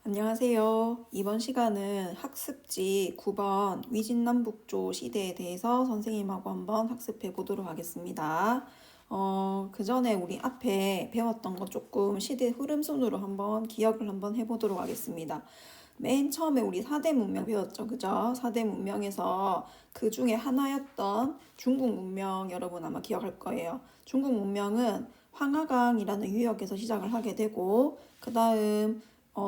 안녕하세요. 이번 시간은 학습지 9번 위진남북조 시대에 대해서 선생님하고 한번 학습해 보도록 하겠습니다. 그 전에 우리 앞에 배웠던 거 조금 시대 흐름순으로 한번 기억을 한번 해보도록 하겠습니다. 맨 처음에 우리 4대 문명 배웠죠. 그죠? 4대 문명에서 그 중에 하나였던 중국 문명 여러분 아마 기억할 거예요. 중국 문명은 황하강이라는 유역에서 시작을 하게 되고 그 다음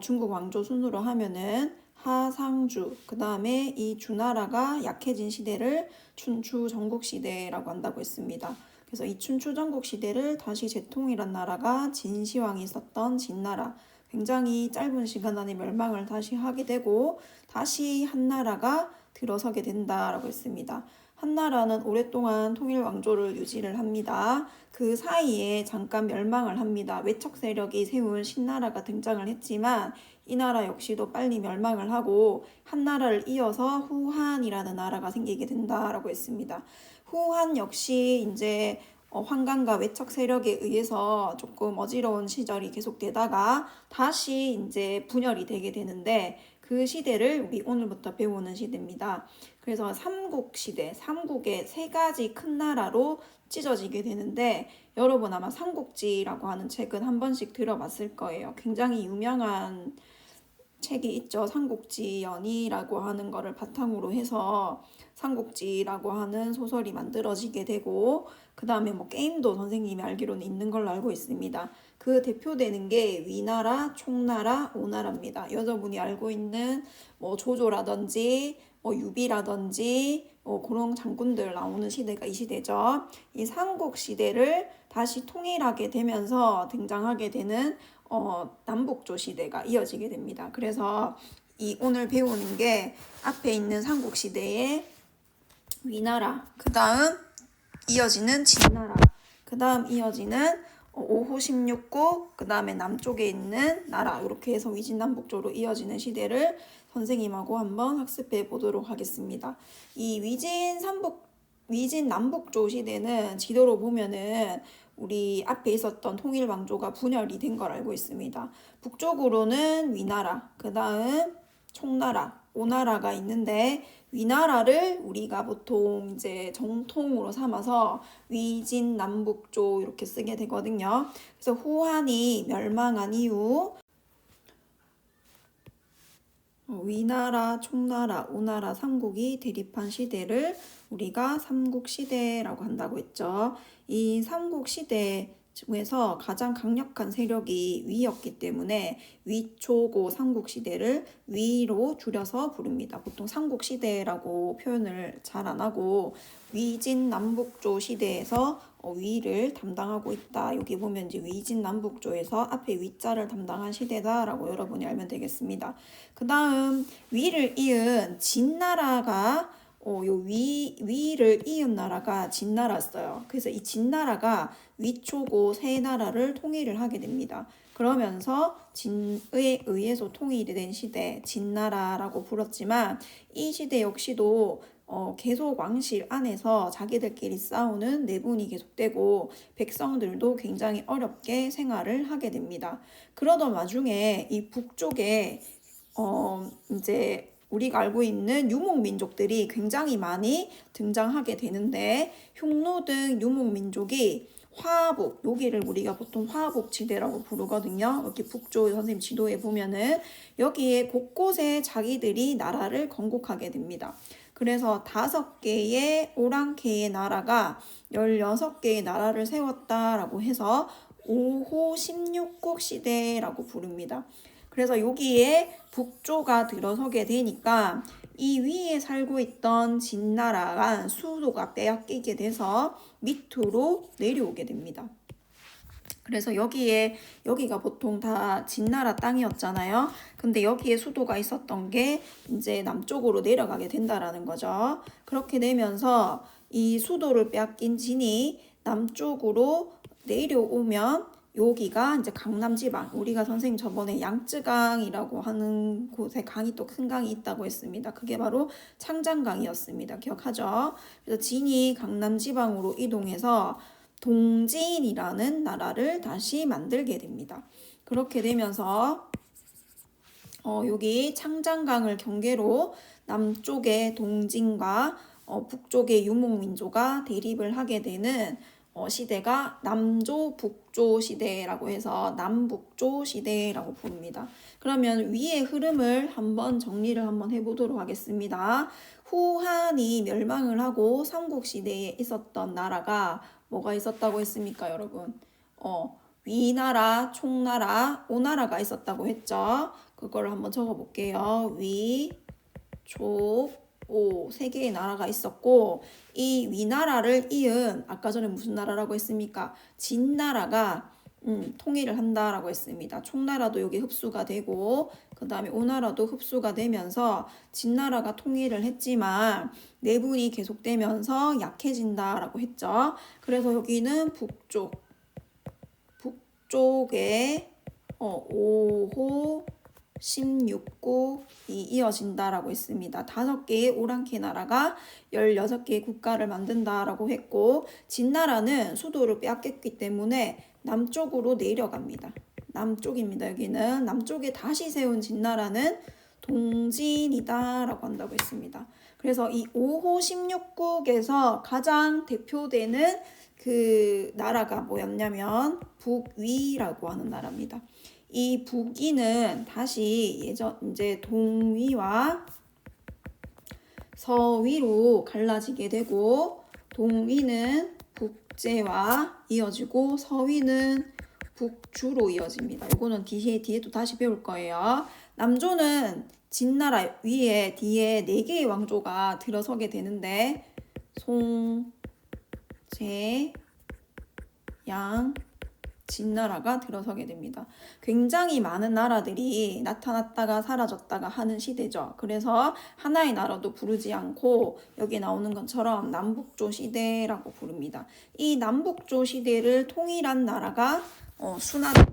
중국 왕조 순으로 하면은 하상주, 그 다음에 이 주나라가 약해진 시대를 춘추 전국 시대라고 한다고 했습니다. 그래서 이 춘추 전국 시대를 다시 재통일한 나라가 진시황이 있었던 진나라. 굉장히 짧은 시간 안에 멸망을 다시 하게 되고 다시 한나라가 들어서게 된다라고 했습니다. 한나라는 오랫동안 통일 왕조를 유지를 합니다. 그 사이에 잠깐 멸망을 합니다. 외척 세력이 세운 신나라가 등장을 했지만 이 나라 역시도 빨리 멸망을 하고 한나라를 이어서 후한이라는 나라가 생기게 된다라고 했습니다. 후한 역시 이제 환관과 외척 세력에 의해서 조금 어지러운 시절이 계속되다가 다시 이제 분열이 되게 되는데 그 시대를 우리 오늘부터 배우는 시대입니다. 그래서 삼국시대, 삼국의 세 가지 큰 나라로 찢어지게 되는데 여러분 아마 삼국지라고 하는 책은 한 번씩 들어봤을 거예요. 굉장히 유명한 책이 있죠. 삼국지연의라고 하는 거를 바탕으로 해서 삼국지라고 하는 소설이 만들어지게 되고 그 다음에 뭐 게임도 선생님이 알기로는 있는 걸로 알고 있습니다. 그 대표되는 게 위나라, 총나라, 오나라입니다. 여러분이 알고 있는 뭐 조조라든지 뭐 유비라든지 그런 장군들 나오는 시대가 이 시대죠. 이 삼국 시대를 다시 통일하게 되면서 등장하게 되는 남북조 시대가 이어지게 됩니다. 그래서 이 오늘 배우는 게 앞에 있는 삼국 시대의 위나라, 그 다음 이어지는 진나라, 그 다음 이어지는 5호 16국, 그 다음에 남쪽에 있는 나라 이렇게 해서 위진남북조로 이어지는 시대를 선생님하고 한번 학습해 보도록 하겠습니다. 이 위진남북조 시대는 지도로 보면은 우리 앞에 있었던 통일왕조가 분열이 된 걸 알고 있습니다. 북쪽으로는 위나라, 그 다음 총나라, 오나라가 있는데 위나라를 우리가 보통 이제 정통으로 삼아서 위진남북조 이렇게 쓰게 되거든요. 그래서 후한이 멸망한 이후 위나라, 총나라, 오나라 삼국이 대립한 시대를 우리가 삼국시대라고 한다고 했죠. 이 삼국시대 중에서 가장 강력한 세력이 위였기 때문에 위초고 삼국시대를 위로 줄여서 부릅니다. 보통 삼국시대라고 표현을 잘 안 하고 위진남북조 시대에서 위를 담당하고 있다. 여기 보면 이제 위진남북조에서 앞에 위자를 담당한 시대다라고 여러분이 알면 되겠습니다. 그 다음 위를 이은 진나라가 위를 이은 나라가 진나라였어요. 그래서 이 진나라가 위초고 세 나라를 통일을 하게 됩니다. 그러면서 진에 의해서 통일이 된 시대 진나라라고 불렀지만 이 시대 역시도 계속 왕실 안에서 자기들끼리 싸우는 내분이 계속되고 백성들도 굉장히 어렵게 생활을 하게 됩니다. 그러던 와중에 이 북쪽에 이제 우리가 알고 있는 유목민족들이 굉장히 많이 등장하게 되는데 흉노 등 유목민족이 화북, 여기를 우리가 보통 화북지대라고 부르거든요. 여기 북조 선생님 지도에 보면은 여기에 곳곳에 자기들이 나라를 건국하게 됩니다. 그래서 5개의 오랑캐의 나라가 16개의 나라를 세웠다라고 해서 5호 16국 시대라고 부릅니다. 그래서 여기에 북조가 들어서게 되니까 이 위에 살고 있던 진나라가 수도가 빼앗기게 돼서 밑으로 내려오게 됩니다. 그래서 여기가 보통 다 진나라 땅이었잖아요. 근데 여기에 수도가 있었던 게 이제 남쪽으로 내려가게 된다라는 거죠. 그렇게 되면서 이 수도를 빼앗긴 진이 남쪽으로 내려오면 여기가 이제 강남지방, 우리가 선생님 저번에 양쯔강이라고 하는 곳에 강이 또 큰 강이 있다고 했습니다. 그게 바로 창장강이었습니다. 기억하죠? 그래서 진이 강남지방으로 이동해서 동진이라는 나라를 다시 만들게 됩니다. 그렇게 되면서 여기 창장강을 경계로 남쪽의 동진과 북쪽의 유목민조가 대립을 하게 되는 시대가 남조 북조 시대라고 해서 남북조 시대라고 부릅니다. 그러면 위의 흐름을 한번 정리를 한번 해보도록 하겠습니다. 후한이 멸망을 하고 삼국시대에 있었던 나라가 뭐가 있었다고 했습니까, 여러분? 위나라, 총나라, 오나라가 있었다고 했죠. 그거를 한번 적어볼게요. 위, 조, 오, 세 개의 나라가 있었고, 이 위나라를 이은 아까 전에 무슨 나라라고 했습니까? 진나라가 통일을 한다라고 했습니다. 총나라도 여기 흡수가 되고, 그 다음에 오나라도 흡수가 되면서 진나라가 통일을 했지만 내분이 계속되면서 약해진다라고 했죠. 그래서 여기는 북쪽에 5호 16국이 이어진다라고 했습니다. 5개의 오랑캐 나라가 16개의 국가를 만든다라고 했고, 진나라는 수도를 빼앗겼기 때문에 남쪽으로 내려갑니다. 남쪽입니다. 여기는 남쪽에 다시 세운 진나라는 동진이다라고 한다고 했습니다. 그래서 이 5호 16국에서 가장 대표되는 그 나라가 뭐였냐면 북위라고 하는 나라입니다. 이 북위는 다시 이제 동위와 서위로 갈라지게 되고, 동위는 북제와 이어지고 서위는 북주로 이어집니다. 이거는 뒤에 또 다시 배울 거예요. 남조는 진나라 위에 뒤에 4개의 왕조가 들어서게 되는데 송, 제, 양, 진나라가 들어서게 됩니다. 굉장히 많은 나라들이 나타났다가 사라졌다가 하는 시대죠. 그래서 하나의 나라도 부르지 않고 여기 나오는 것처럼 남북조 시대라고 부릅니다. 이 남북조 시대를 통일한 나라가 수나라.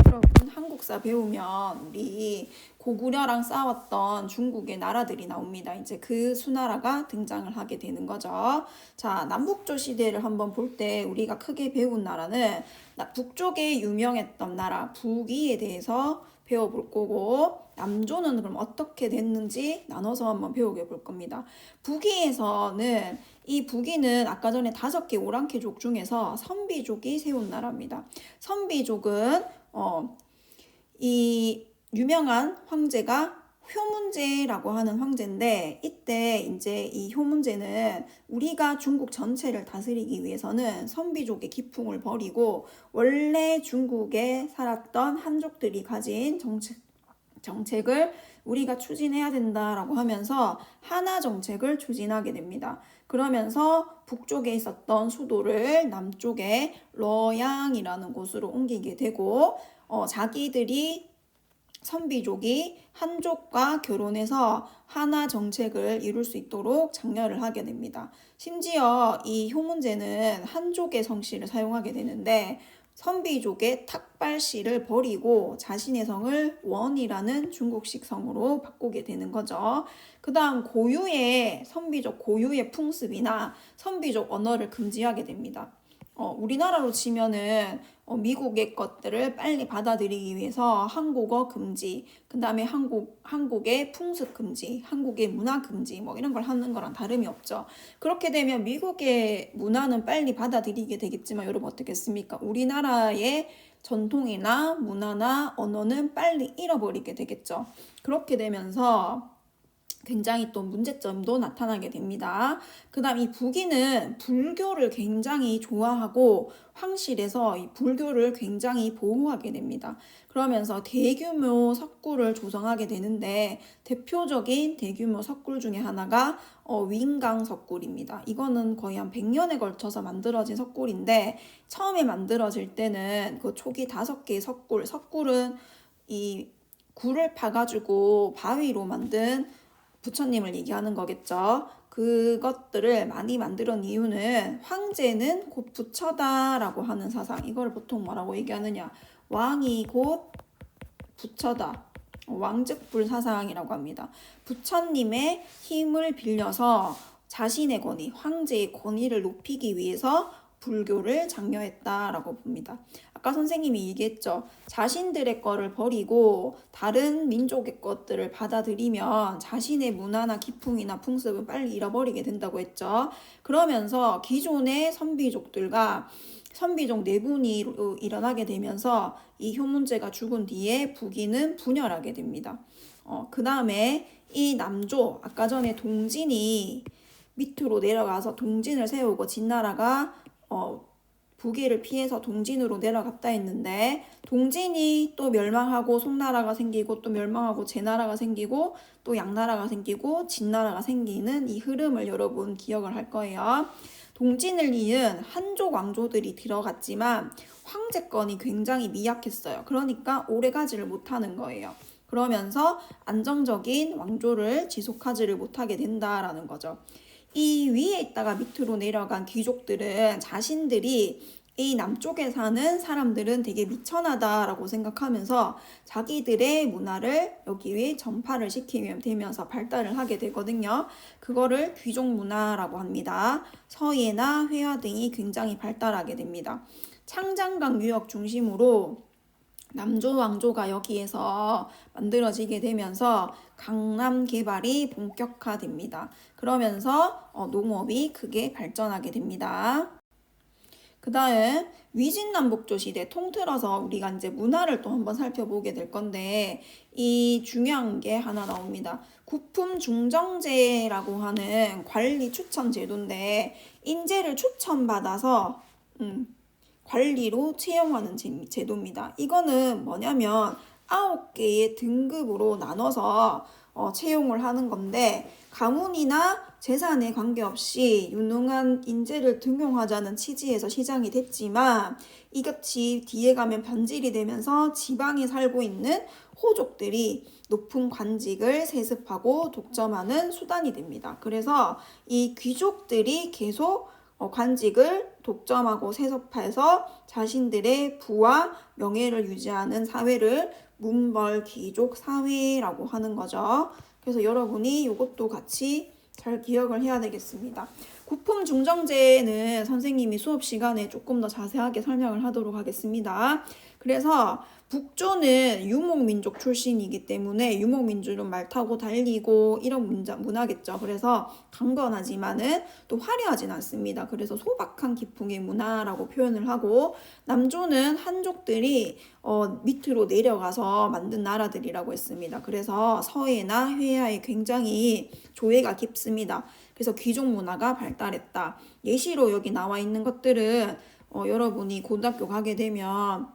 여러분 한국사 배우면 우리 고구려랑 싸웠던 중국의 나라들이 나옵니다. 이제 그 수나라가 등장을 하게 되는 거죠. 자, 남북조 시대를 한번 볼 때 우리가 크게 배운 나라는 북쪽에 유명했던 나라 북위에 대해서 배워볼 거고, 남조는 그럼 어떻게 됐는지 나눠서 한번 배우게 볼 겁니다. 북위에서는 이 북위는 아까 전에 5개 오랑캐족 중에서 선비족이 세운 나라입니다. 선비족은 이 유명한 황제가 효문제라고 하는 황제인데, 이때 이제 이 효문제는 우리가 중국 전체를 다스리기 위해서는 선비족의 기풍을 버리고 원래 중국에 살았던 한족들이 가진 정책을 우리가 추진해야 된다라고 하면서 하나 정책을 추진하게 됩니다. 그러면서 북쪽에 있었던 수도를 남쪽에 러양이라는 곳으로 옮기게 되고, 자기들이 선비족이 한족과 결혼해서 하나 정책을 이룰 수 있도록 장려를 하게 됩니다. 심지어 이 효문제는 한족의 성씨를 사용하게 되는데 선비족의 탁발씨를 버리고 자신의 성을 원이라는 중국식 성으로 바꾸게 되는 거죠. 그 다음 고유의 선비족 고유의 풍습이나 선비족 언어를 금지하게 됩니다. 우리나라로 치면은 미국의 것들을 빨리 받아들이기 위해서 한국어 금지, 그 다음에 한국의 풍습 금지, 한국의 문화 금지 뭐 이런 걸 하는 거랑 다름이 없죠. 그렇게 되면 미국의 문화는 빨리 받아들이게 되겠지만 여러분 어떻겠습니까? 우리나라의 전통이나 문화나 언어는 빨리 잃어버리게 되겠죠. 그렇게 되면서 굉장히 또 문제점도 나타나게 됩니다. 그 다음 이 북위는 불교를 굉장히 좋아하고 황실에서 이 불교를 굉장히 보호하게 됩니다. 그러면서 대규모 석굴을 조성하게 되는데 대표적인 대규모 석굴 중에 하나가 윈강 석굴입니다. 이거는 거의 한 100년에 걸쳐서 만들어진 석굴인데 처음에 만들어질 때는 그 초기 5개의 석굴은 이 굴을 파가지고 바위로 만든 부처님을 얘기하는 거겠죠. 그것들을 많이 만들었는 이유는 황제는 곧 부처다라고 하는 사상. 이걸 보통 뭐라고 얘기하느냐. 왕이 곧 부처다. 왕즉불 사상이라고 합니다. 부처님의 힘을 빌려서 자신의 권위, 황제의 권위를 높이기 위해서 불교를 장려했다라고 봅니다. 아까 선생님이 얘기했죠. 자신들의 거를 버리고 다른 민족의 것들을 받아들이면 자신의 문화나 기풍이나 풍습은 빨리 잃어버리게 된다고 했죠. 그러면서 기존의 선비족들과 선비족 내분이 일어나게 되면서 이 효문제가 죽은 뒤에 북이는 분열하게 됩니다. 그 다음에 이 남조, 아까 전에 동진이 밑으로 내려가서 동진을 세우고 진나라가 북위를 피해서 동진으로 내려갔다 했는데, 동진이 또 멸망하고 송나라가 생기고 또 멸망하고 제나라가 생기고 또 양나라가 생기고 진나라가 생기는 이 흐름을 여러분 기억을 할 거예요. 동진을 이은 한족 왕조들이 들어갔지만 황제권이 굉장히 미약했어요. 그러니까 오래가지를 못하는 거예요. 그러면서 안정적인 왕조를 지속하지를 못하게 된다라는 거죠. 이 위에 있다가 밑으로 내려간 귀족들은 자신들이 이 남쪽에 사는 사람들은 되게 미천하다라고 생각하면서 자기들의 문화를 여기 위에 전파를 시키면 되면서 발달을 하게 되거든요. 그거를 귀족 문화라고 합니다. 서예나 회화 등이 굉장히 발달하게 됩니다. 창장강 유역 중심으로 남조 왕조가 여기에서 만들어지게 되면서 강남 개발이 본격화됩니다. 그러면서 농업이 크게 발전하게 됩니다. 그 다음 위진남북조 시대 통틀어서 우리가 이제 문화를 또 한번 살펴보게 될 건데, 이 중요한 게 하나 나옵니다. 구품중정제라고 하는 관리 추천 제도인데, 인재를 추천받아서 관리로 채용하는 제도입니다. 이거는 뭐냐면 9개의 등급으로 나눠서 채용을 하는 건데, 가문이나 재산에 관계없이 유능한 인재를 등용하자는 취지에서 시작이 됐지만, 이것이 뒤에 가면 변질이 되면서 지방에 살고 있는 호족들이 높은 관직을 세습하고 독점하는 수단이 됩니다. 그래서 이 귀족들이 계속 관직을 독점하고 세습해서 자신들의 부와 명예를 유지하는 사회를 문벌 귀족 사회라고 하는 거죠. 그래서 여러분이 이것도 같이 잘 기억을 해야 되겠습니다. 구품중정제는 선생님이 수업 시간에 조금 더 자세하게 설명을 하도록 하겠습니다. 그래서 북조는 유목민족 출신이기 때문에 유목민족은 말 타고 달리고 이런 문화겠죠. 그래서 강건하지만은 또 화려하진 않습니다. 그래서 소박한 기풍의 문화라고 표현을 하고, 남조는 한족들이 밑으로 내려가서 만든 나라들이라고 했습니다. 그래서 서예나 회화에 굉장히 조예가 깊습니다. 그래서 귀족 문화가 발달했다. 예시로 여기 나와 있는 것들은 여러분이 고등학교 가게 되면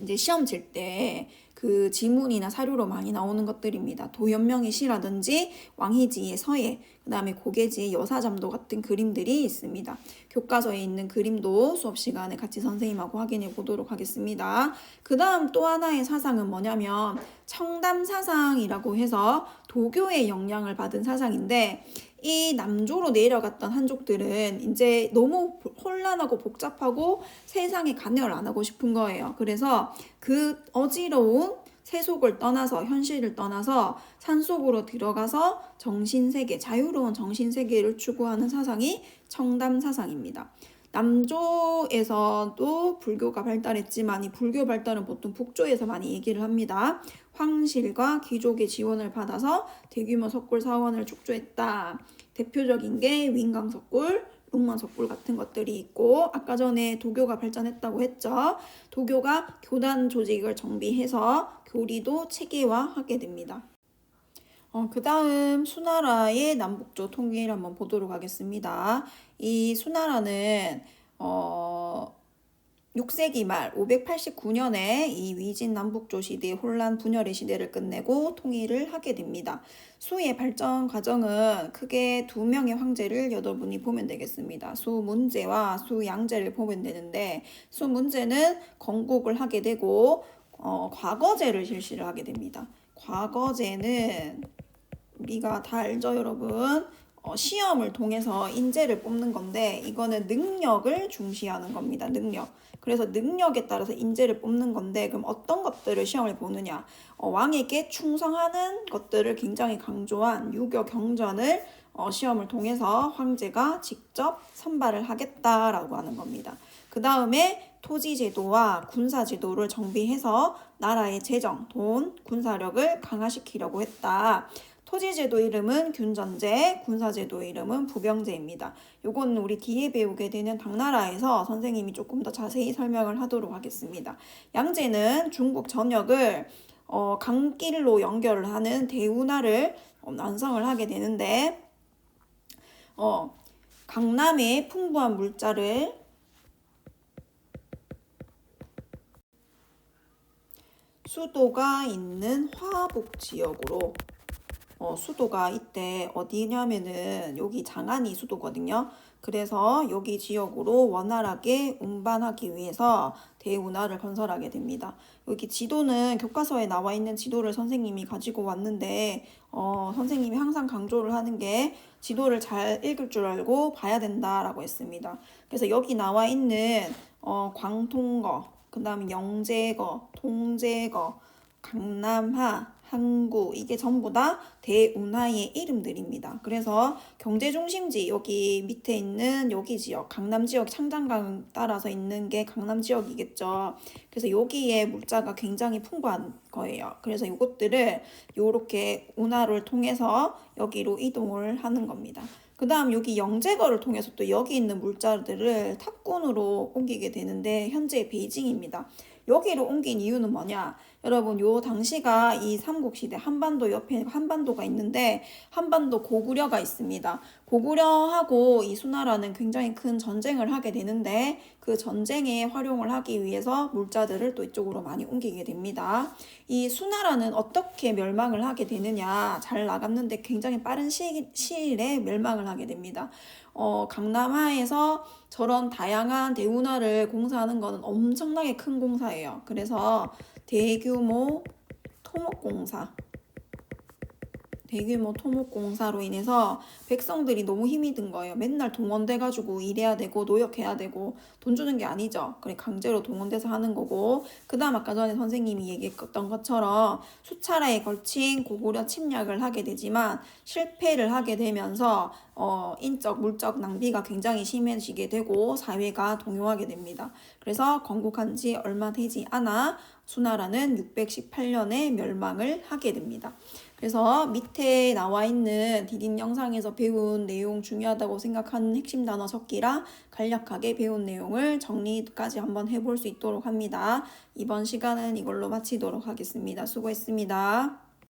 이제 시험 칠 때 그 지문이나 사료로 많이 나오는 것들입니다. 도연명의 시라든지 왕희지의 서예, 그 다음에 고개지의 여사잠도 같은 그림들이 있습니다. 교과서에 있는 그림도 수업 시간에 같이 선생님하고 확인해 보도록 하겠습니다. 그 다음 또 하나의 사상은 뭐냐면 청담사상이라고 해서 도교의 영향을 받은 사상인데, 이 남조로 내려갔던 한족들은 이제 너무 혼란하고 복잡하고 세상에 관여를 안 하고 싶은 거예요. 그래서 그 어지러운 세속을 떠나서, 현실을 떠나서 산속으로 들어가서 정신세계, 자유로운 정신세계를 추구하는 사상이 청담사상입니다. 남조에서도 불교가 발달했지만 이 불교 발달은 보통 북조에서 많이 얘기를 합니다. 황실과 귀족의 지원을 받아서 대규모 석굴 사원을 축조했다. 대표적인 게 윙강석굴, 롱만석굴 같은 것들이 있고, 아까 전에 도교가 발전했다고 했죠. 도교가 교단 조직을 정비해서 교리도 체계화하게 됩니다. 그 다음 수나라의 남북조 통일 한번 보도록 하겠습니다. 이 수나라는 6세기 말 589년에 이 위진 남북조 시대의 혼란 분열의 시대를 끝내고 통일을 하게 됩니다. 수의 발전 과정은 크게 두 명의 황제를 여러분이 보면 되겠습니다. 수문제와 수양제를 보면 되는데, 수문제는 건국을 하게 되고 과거제를 실시를 하게 됩니다. 과거제는 우리가 다 알죠, 여러분? 시험을 통해서 인재를 뽑는 건데, 이거는 능력을 중시하는 겁니다. 능력. 그래서 능력에 따라서 인재를 뽑는 건데, 그럼 어떤 것들을 시험을 보느냐? 왕에게 충성하는 것들을 굉장히 강조한 유교 경전을 시험을 통해서 황제가 직접 선발을 하겠다라고 하는 겁니다. 그 다음에 토지제도와 군사제도를 정비해서 나라의 재정, 돈, 군사력을 강화시키려고 했다. 토지제도 이름은 균전제, 군사제도 이름은 부병제입니다. 요거는 우리 뒤에 배우게 되는 당나라에서 선생님이 조금 더 자세히 설명을 하도록 하겠습니다. 양제는 중국 전역을 강길로 연결을 하는 대운하를 완성을 하게 되는데 강남의 풍부한 물자를 수도가 있는 화북 지역으로 수도가 이때 어디냐면은 여기 장안이 수도거든요. 그래서 여기 지역으로 원활하게 운반하기 위해서 대운하를 건설하게 됩니다. 여기 지도는 교과서에 나와 있는 지도를 선생님이 가지고 왔는데 선생님이 항상 강조를 하는 게 지도를 잘 읽을 줄 알고 봐야 된다라고 했습니다. 그래서 여기 나와 있는 광통거, 그 다음에 영제거, 통제거, 강남하, 항구 이게 전부 다 대운하의 이름들입니다. 그래서 경제중심지 여기 밑에 있는 여기 지역 강남 지역 창장강 따라서 있는 게 강남 지역이겠죠. 그래서 여기에 물자가 굉장히 풍부한 거예요. 그래서 이것들을 이렇게 운하를 통해서 여기로 이동을 하는 겁니다. 그 다음 여기 영제거를 통해서 또 여기 있는 물자들을 탑군으로 옮기게 되는데 현재 베이징입니다. 여기로 옮긴 이유는 뭐냐? 여러분 요 당시가 이 삼국시대 한반도 옆에 한반도가 있는데 한반도 고구려가 있습니다. 고구려하고 이 수나라는 굉장히 큰 전쟁을 하게 되는데 그 전쟁에 활용을 하기 위해서 물자들을 또 이쪽으로 많이 옮기게 됩니다. 이 수나라는 어떻게 멸망을 하게 되느냐? 잘 나갔는데 굉장히 빠른 시일에 멸망을 하게 됩니다. 강남하에서 저런 다양한 대운하를 공사하는 것은 엄청나게 큰 공사예요. 그래서 대규모 토목공사로 인해서 백성들이 너무 힘이 든 거예요. 맨날 동원돼가지고 일해야 되고 노역해야 되고 돈 주는 게 아니죠. 그래 강제로 동원돼서 하는 거고 그 다음 아까 전에 선생님이 얘기했던 것처럼 수차례에 걸친 고구려 침략을 하게 되지만 실패를 하게 되면서 인적 물적 낭비가 굉장히 심해지게 되고 사회가 동요하게 됩니다. 그래서 건국한 지 얼마 되지 않아 수나라는 618년에 멸망을 하게 됩니다. 그래서 밑에 나와 있는 디딘 영상에서 배운 내용 중요하다고 생각하는 핵심 단어 적기랑 간략하게 배운 내용을 정리까지 한번 해볼 수 있도록 합니다. 이번 시간은 이걸로 마치도록 하겠습니다. 수고했습니다.